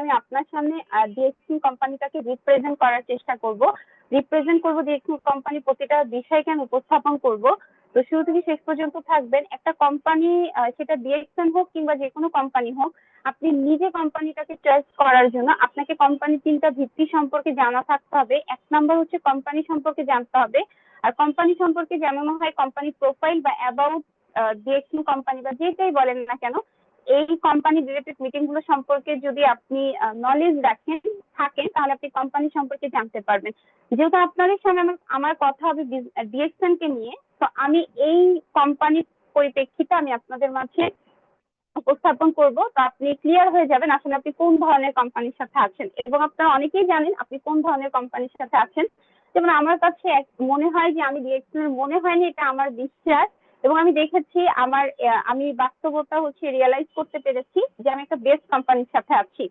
আমি আপনার সামনে ডিএক্সি কোম্পানিটাকে রিপ্রেজেন্ট করার চেষ্টা করব। ডিএক্সি কোম্পানি প্রতিটা বিষয়কে আমি উপস্থাপন করব। তো শুরু থেকে শেষ পর্যন্ত থাকবেন। একটা কোম্পানি, সেটা ডিএক্সএন হোক কিংবা যে কোনো কোম্পানি হোক, আপনি নিজে কোম্পানিটাকে চয়েস করার জন্য আপনাকে কোম্পানির 3টা ভিত্তি সম্পর্কে জানা থাকতে হবে। 1 নাম্বার হচ্ছে কোম্পানি সম্পর্কে জানতে হবে। আর কোম্পানি সম্পর্কে জানানো হয় কোম্পানি প্রোফাইল বা অ্যাবাউট ডিএক্সএন কোম্পানি বা যেটাই বলেন না কেন, এই কোম্পানি রিলেটেড মিটিং গুলো সম্পর্কে যদি আপনি নলেজ থাকেন তাহলে আপনি কোম্পানি সম্পর্কে জানতে পারবেন। যেহেতু আপনাদের সামনে আমার কথা হবে ডিএক্সএন কে নিয়ে, তো আমি এই কোম্পানির পরিপ্রেক্ষিতে আমি আপনাদের মাঝে উপস্থাপন করব। তো আপনি ক্লিয়ার হয়ে যাবেন আসলে আপনি কোন ধরনের কোম্পানির সাথে আছেন, এবং আপনারা অনেকেই জানেন আপনি কোন ধরনের কোম্পানির সাথে আছেন। যেমন আমার কাছে মনে হয় যে আমি ডিএক্সএন মনে হয়নি, এটা আমার বিশ্বাস, এবং আমি দেখেছি আমি বাস্তবতা রিয়েলাইজ করতে পেরেছি যে আমি একটা বেস্ট কোম্পানির সাথে আছি।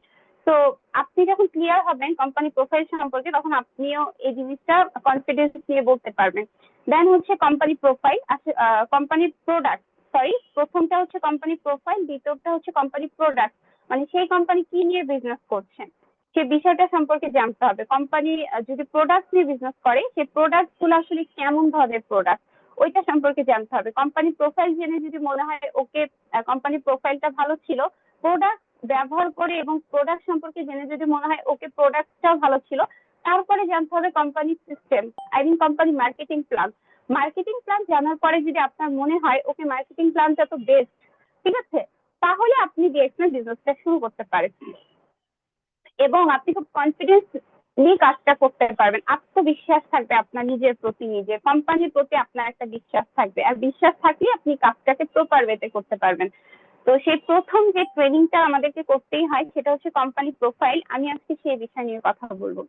তো আপনি যখন ক্লিয়ার হবেন কোম্পানি প্রোফাইল সম্পর্কে, তখন আপনিও এই জিনিসটা কনফিডেন্স নিয়ে বলতে পারবেন। দেন হচ্ছে কোম্পানি প্রোফাইল, কোম্পানির প্রোডাক্ট, প্রথমটা হচ্ছে কোম্পানি প্রোফাইল, দ্বিতীয়টা হচ্ছে কোম্পানি প্রোডাক্ট, মানে সেই কোম্পানি কি নিয়ে বিজনেস করছে সে বিষয়টা সম্পর্কে জানতে হবে। কোম্পানি যদি প্রোডাক্ট নিয়ে বিজনেস করে, সেই প্রোডাক্ট গুলো আসলে কেমন ধরনের প্রোডাক্ট ওইটা সম্পর্কে জানতে হবে। কোম্পানি প্রোফাইল জেনে যদি মনে হয় ওকে কোম্পানি প্রোফাইলটা ভালো ছিল, প্রোডাক্ট ব্যবহার করে এবং প্রোডাক্ট সম্পর্কে জেনে যদি মনে হয় ওকে প্রোডাক্টটাও ভালো ছিল, তারপরে জানতে হবে company system, company marketing plan জানার পরে যদি আপনার মনে হয় ওকে মার্কেটিং প্ল্যানটা তো বেস্ট, ঠিক আছে, তাহলে আপনি ডিএক্সএন বিজনেসটা শুরু করতে পারেন এবং আপনি খুব কনফিডেন্স নিয়ে কাজটা করতে পারবেন। আত্মবিশ্বাস থাকবে আপনার নিজের প্রতি, নিজের কোম্পানির প্রতি আপনার একটা বিশ্বাস থাকবে, আর বিশ্বাস থাকলে আপনি কাজটাকে প্রপার ওয়েতে করতে পারবেন। তো সেই প্রথম যে ট্রেনিংটা আমাদেরকে করতেই হয় সেটা হচ্ছে কোম্পানি প্রোফাইল। আমি আজকে সেই বিষয় নিয়ে কথা বলবো।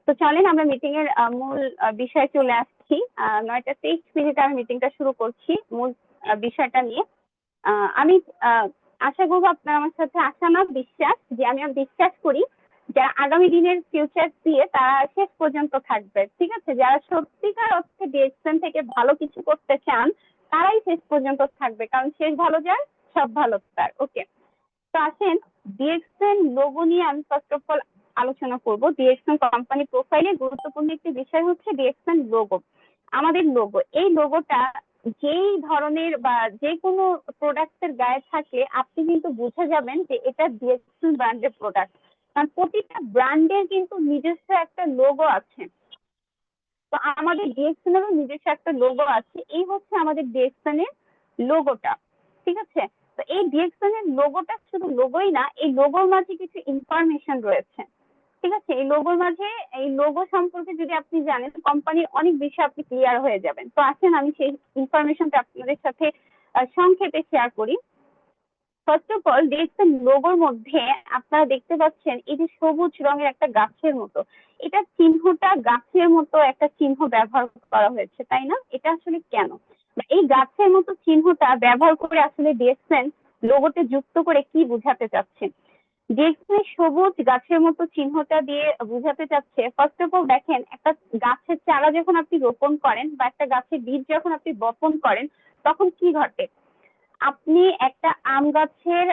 তো চলেন আমরা মিটিং এর মূল বিষয়ে চলে আসছি। 9:23 আমি মিটিংটা শুরু করছি মূল বিষয়টা নিয়ে। আমি আশা করবো আপনারা আমার সাথে আশা না বিশ্বাস, যে আমি বিশ্বাস করি যারা আগামী দিনের ফিউচার দিয়ে তারা শেষ পর্যন্ত থাকবে, ঠিক আছে, যারা সত্যিকার অর্থে ডিএক্সএন থেকে ভালো কিছু করতে চান তারাই শেষ পর্যন্ত থাকবে, কারণ শেষ ভালো যার সব ভালো তার। ওকে, তো আসেন ডিএক্সএন লোগো নিয়ে আমি ফার্স্ট অফ অল আলোচনা করব। ডিএক্সএন কোম্পানি প্রোফাইলে গুরুত্বপূর্ণ একটি বিষয় হচ্ছে ডিএক্সএন লোগো। আমাদের লোগো, এই লোগোটা যেই ধরনের বা যে কোনো প্রোডাক্টের গায়ে থাকলে আপনি কিন্তু বুঝে যাবেন যে এটা ডিএক্সএন ব্র্যান্ডের প্রোডাক্ট, কারণ প্রতিটা ব্র্যান্ডের কিন্তু নিজস্ব একটা লোগো আছে। তো আমাদের ডিএক্সএন এরও নিজস্ব একটা লোগো আছে, এই হচ্ছে আমাদের ডিএক্সএন এর লোগোটা, ঠিক আছে। তো এই ডিএক্সএন এর লোগোটা শুধু লোগোই না, এই লোগোর মাঝে কিছু ইনফরমেশন রয়েছে, ঠিক আছে। এই লোগোর মাঝে, এই লোগো সম্পর্কে যদি আপনি জানেন কোম্পানির অনেক বিষয় আপনি ক্লিয়ার হয়ে যাবেন। তো আসেন আমি সেই ইনফরমেশনটা আপনাদের সাথে সংক্ষেপে শেয়ার করি। ফার্স্ট অফ অল ডিএক্সএন লোগোর মধ্যে আপনারা দেখতে পাচ্ছেন এই যে সবুজ রঙের একটা গাছের মতো, এটা চিহ্নটা গাছের মতো একটা চিহ্ন ব্যবহার করা হয়েছে, তাই না? এটা আসলে কেন? এই গাছের মতো চিহ্নটা ব্যবহার করে আসলে ডিএক্সএন লোগোতে যুক্ত করে কি বোঝাতে চাচ্ছেন? ডিএক্সএন সবুজ গাছের মতো চিহ্নটা দিয়ে বোঝাতে চাচ্ছে, ফার্স্ট অফ অল দেখেন, একটা গাছের চারা যখন আপনি রোপণ করেন বা একটা গাছের বীজ যখন আপনি বপন করেন, তখন কি ঘটে? আপনি একটা আম গাছের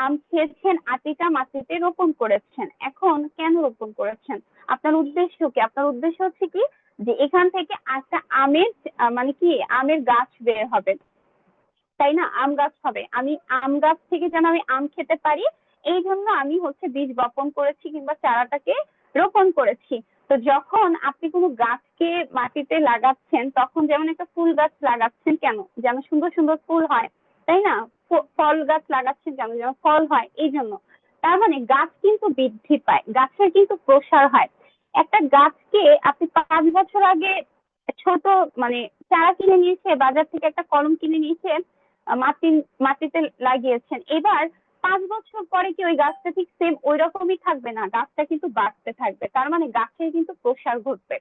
আম খেয়েছেন, আটিটা মাটিতে রোপণ করেছেন। এখন কেন রোপণ করেছেন? আপনার উদ্দেশ্য কি? আপনার উদ্দেশ্য হচ্ছে কি যে এখান থেকে একটা আমের মানে কি আমের গাছ বের হবে, তাই না? আম গাছ হবে, আমি আম গাছ থেকে যেন আমি আম খেতে পারি, এই জন্য আমি বীজ বপন করেছি কিংবা চারাটাকে রোপণ করেছি। তো যখন আপনি কোনো গাছকে মাটিতে লাগাচ্ছেন, তখন যেমন একটা ফুল গাছ লাগাচ্ছেন কেন? যেন সুন্দর সুন্দর ফুল হয়, তাই না? ফল গাছ লাগাচ্ছেন যেন যেন ফল হয়, এই জন্য। তার মানে গাছ কিন্তু বৃদ্ধি পায়, গাছের কিন্তু প্রসার হয়। একটা গাছকে আপনি 5 বছর আগে ছোট মানে চারা কিনে নিয়েছে, বাজার থেকে একটা কলম কিনে নিয়েছে, মাটিতে লাগিয়েছেন, এবার 5 বছর পরে কি ওই গাছটা ঠিক সেম ওই রকমই থাকবে না, গাছটা কিন্তু বাড়তে থাকবে, তার মানে গাছের কিন্তু প্রসার ঘটবে।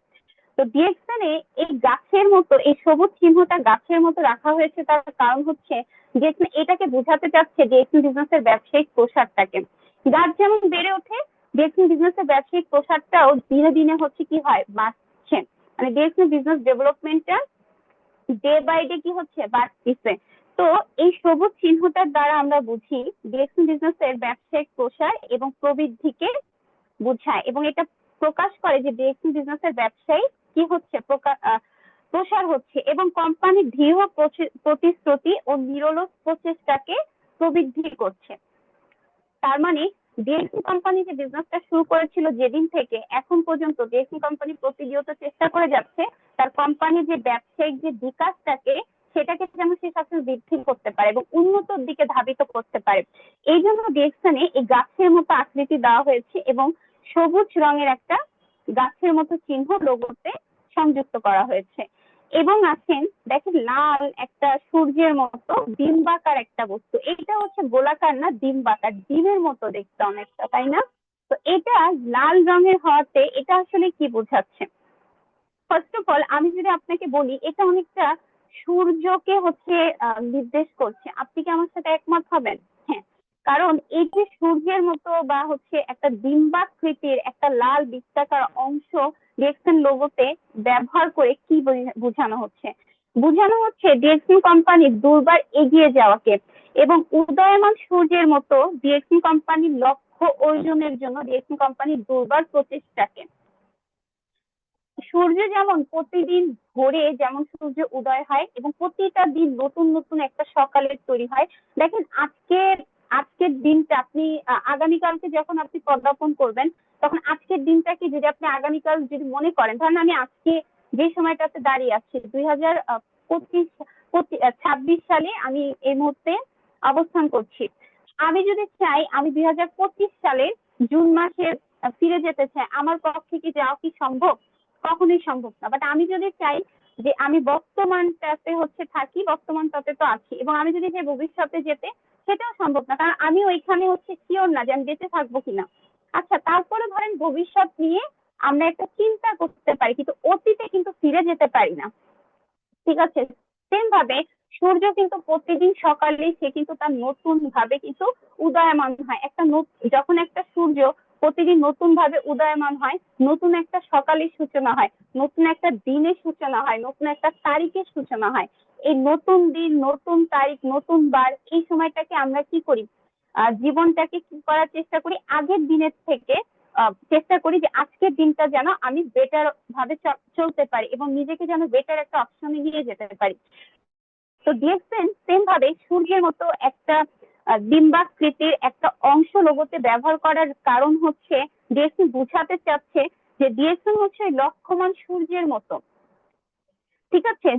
তো ডিএক্সএন এই গাছের মতো, এই সবুজ চিহ্নটা গাছের মতো রাখা হয়েছে, তার কারণ হচ্ছে ডিএক্সএন এটাকে বোঝাতে চাচ্ছে ডিএক্সএন বিজনেসের ব্যবসায়িক প্রসারটাকে। গাছ যেমন বেড়ে ওঠে, ডিএক্সএন বিজনেসের ব্যবসায়িক প্রসারটাও দিনে দিনে কি হয়, বাড়ছে। মানে ডিএক্সএন বিজনেস ডেভেলপমেন্টটা ডে বাই ডে কি হচ্ছে, বাড়তিছে। তো এই সবুজ চিহ্নটার দ্বারা আমরা বুঝি ডিএক্সএন বিজনেসের ব্যবসায়িক প্রসার এবং প্রবৃদ্ধিকে বোঝায়, এবং এটা প্রকাশ করে যে ডিএক্সএন বিজনেসের ব্যবসায়ী কি হচ্ছে, প্রসার হচ্ছে এবং কোম্পানির দৃঢ় প্রতিশ্রুতি ও নিরলস প্রচেষ্টাকে প্রবৃদ্ধি করছে। তার মানে ডিএক্সএন কোম্পানি যে বিজনেসটা শুরু করেছিল যেদিন থেকে এখন পর্যন্ত ডিএক্সএন কোম্পানি প্রতিনিয়ত চেষ্টা করে যাচ্ছে তার কোম্পানির যে ব্যবসায়িক যে বিকাশটাকে সেটাকে যেন সে সবসময় বৃদ্ধি করতে পারে এবং উন্নতর দিকে ধাবিত করতে পারে। এই জন্য ডিএক্সএনে এই গাছের মতো আকৃতি দেওয়া হয়েছে এবং সবুজ রঙের একটা গাছের মতো চিহ্ন লোগোতে সংযুক্ত করা হয়েছে। এবং আছেন দেখেন লাল একটা সূর্যের মতো ডিম্বাকার একটা বস্তু, এটা হচ্ছে গোলাকার না ডিম্বাকার, ডিমের মতো দেখতে অনেকটা, তাই না? তো এটা লাল রঙের হওয়াতে এটা আসলে কি বোঝাচ্ছে? ফার্স্ট অফ অল আমি যদি আপনাকে বলি এটা অনেকটা সূর্যকে হচ্ছে নির্দেশ করছে। আপনি কি আমার সাথে একমত হবেন? হ্যাঁ, কারণ এই যে সূর্যের মতো বা হচ্ছে একটা ডিম্বাকৃতির একটা লাল বৃত্তাকার অংশ ডিএক্সএন লোগোতে ব্যবহার করে কি বোঝানো হচ্ছে? বোঝানো হচ্ছে ডিএক্সএন কোম্পানির দুর্বার এগিয়ে যাওয়াকে এবং উদয়মান সূর্যের মতো ডিএক্সএন কোম্পানির লক্ষ্য অর্জনের জন্য ডিএক্সএন কোম্পানির দুর্বার প্রচেষ্টাকে। সূর্য যেমন প্রতিদিন ভোরে যেমন সূর্য উদয় হয় এবং প্রতিটা দিন নতুন নতুন একটা সকালের তৈরি হয়। দেখেন আজকের দিনটা আপনি আগামীকালকে যখন আপনি পদার্পণ করবেন তখন আজকের দিনটাকে যদি আপনি আগামীকাল যদি মনে করেন, ধরেন আমি আজকে যে সময়টাতে দাঁড়িয়ে আছি 2026 সালে আমি এই মুহূর্তে অবস্থান করছি। আমি যদি চাই আমি 2025 সালের জুন মাসে ফিরে যেতে চাই, আমার পক্ষে কি যাওয়া কি সম্ভব? কখনোই সম্ভব না। বাট আমি যদি চাই যে আমি বর্তমানটাতে হচ্ছে থাকি, বর্তমানটাতে তো আছি, এবং আমি যদি চাই ভবিষ্যতে যেতে, সেটাও সম্ভব না, কারণ আমি ওইখানে হচ্ছে শিওর না যে আমি বেঁচে থাকবো কিনা। আচ্ছা, তারপরে ধরেন ভবিষ্যৎ নিয়ে আমরা একটা চিন্তা করতে পারি কিন্তু অতীতে কিন্তু ফিরে যেতে পারি না, ঠিক আছে? সেম ভাবে সূর্য কিন্তু প্রতিদিন সকালে সে কিন্তু তার নতুন ভাবে কিন্তু উদয়মান হয়। যখন একটা সূর্য প্রতিদিন নতুন ভাবে উদয়মান হয়, নতুন একটা সকালের সূচনা হয়, নতুন একটা দিনের সূচনা হয়, নতুন একটা তারিখের সূচনা হয়। এই নতুন দিন, নতুন তারিখ, নতুন বার, এই সময়টাকে আমরা কি করি, জীবনটাকে কি করার চেষ্টা করি, আগের দিনের থেকে চেষ্টা করি যে আজকের দিনটা যেন আমি বেটার ভাবে চলতে পারি এবং নিজেকে যেন বেটার একটা অপশনে নিয়ে যেতে পারি। তো ডিএক্সএন সেম ভাবে সূর্যের মতো একটা ডিম্বাকৃতির একটা অংশ লোগোতে ব্যবহার করার কারণ হচ্ছে ডিএক্সএন বুঝাতে চাচ্ছে যে ডিএক্সএন হচ্ছে লক্ষ্যমান সূর্যের মতো, ঠিক আছে,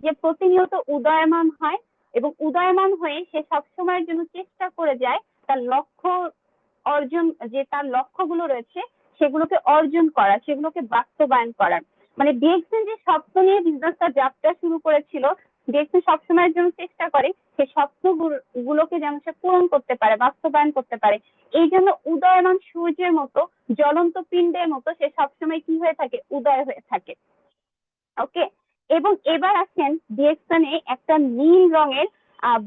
যে প্রতিনিয়ত উদয়মান হয় এবং উদয়মান হয়ে সে সবসময়ের জন্য চেষ্টা করে যায় তার লক্ষ্য অর্জন, যে তার লক্ষ্যগুলো রয়েছে সেগুলোকে অর্জন করা, সেগুলোকে বাস্তবায়ন করার। মানে ডিএক্সএন যে স্বপ্ন নিয়ে বিজনেসটা যাত্রা শুরু করেছিল, ডিএক্সএন সবসময়ের জন্য চেষ্টা করে সে স্বপ্নগুলোকে যেন সে পূরণ করতে পারে, বাস্তবায়ন করতে পারে। এই জন্য উদয়মান সূর্যের মতো, জ্বলন্ত পিণ্ডের মতো সে সবসময় কি হয়ে থাকে, উদয় হয়ে থাকে। ওকে, এবং এবার আসেন ডিএক্সএনে একটা নীল রঙের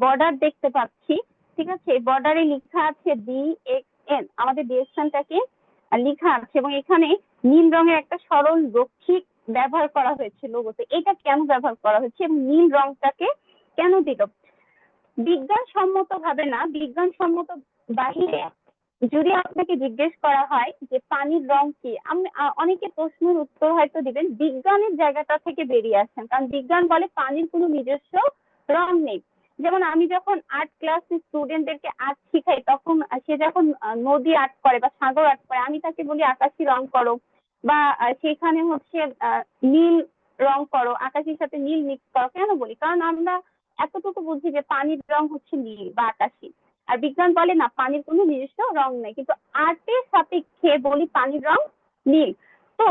বর্ডার দেখতে পাচ্ছি, ঠিক আছে? বর্ডারে লেখা আছে ডিএক্সএন, আমাদের ডিএক্সএনটাকে লেখা আছে এবং এখানে নীল রঙের একটা সরল রক্ষিক ব্যবহার করা হয়েছে লোগোতে। এটা কেন ব্যবহার করা হয়েছে এবং নীল রংটাকে কেন দিল? বিজ্ঞানসম্মত ভাবে না, বিজ্ঞানসম্মত বাহিরে যদি আপনাকে জিজ্ঞেস করা হয় যে পানির রং কি, অনেকে প্রশ্নের উত্তর হয়তো দিবেন বিজ্ঞানের জায়গাটা থেকে বেরিয়ে আসেন, কারণ বিজ্ঞান বলে পানির কোনো নিজস্ব রং নেই। যেমন আমি যখন আর্ট ক্লাস স্টুডেন্টদেরকে আর্ট শিখাই তখন সে যখন নদী আর্ট করে বা সাগর আর্ট করে আমি তাকে বলি আকাশি রং করো, বা সেখানে হচ্ছে নীল রং করো, আকাশির সাথে নীল মিক্স করো। কেন বলি? কারণ আমরা এতটুকু বুঝি যে পানির রং হচ্ছে নীল বা আকাশি, আর বিজ্ঞান বলে না পানির কোনো নিজস্ব রং নেই, কিন্তু আর্টের সাপেক্ষে বলি পানির রং নীল। তো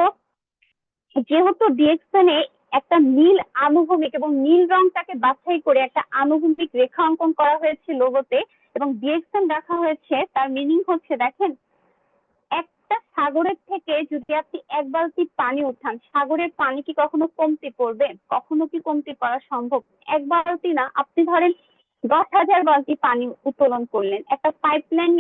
যেহেতু ডিএক্সএনে একটা নীল আনুভূমিক এবং নীল রংটাকে বাছাই করে একটা আনুভূমিক রেখা অঙ্কন করা হয়েছে লোগোতে এবং ডিএক্সএন রাখা হয়েছে, তার মিনিং হচ্ছে দেখেন একটা সাগরের থেকে যদি আপনি এক বালতি পানি উঠান, সাগরের পানি কি কখনো কমতি পড়বে? কখনো কি কমতি পড়া সম্ভব? এক বালতি না, আপনি ধরেন 10,000 বালতি পানি উত্তোলন করলেন, একটা পাইপলাইন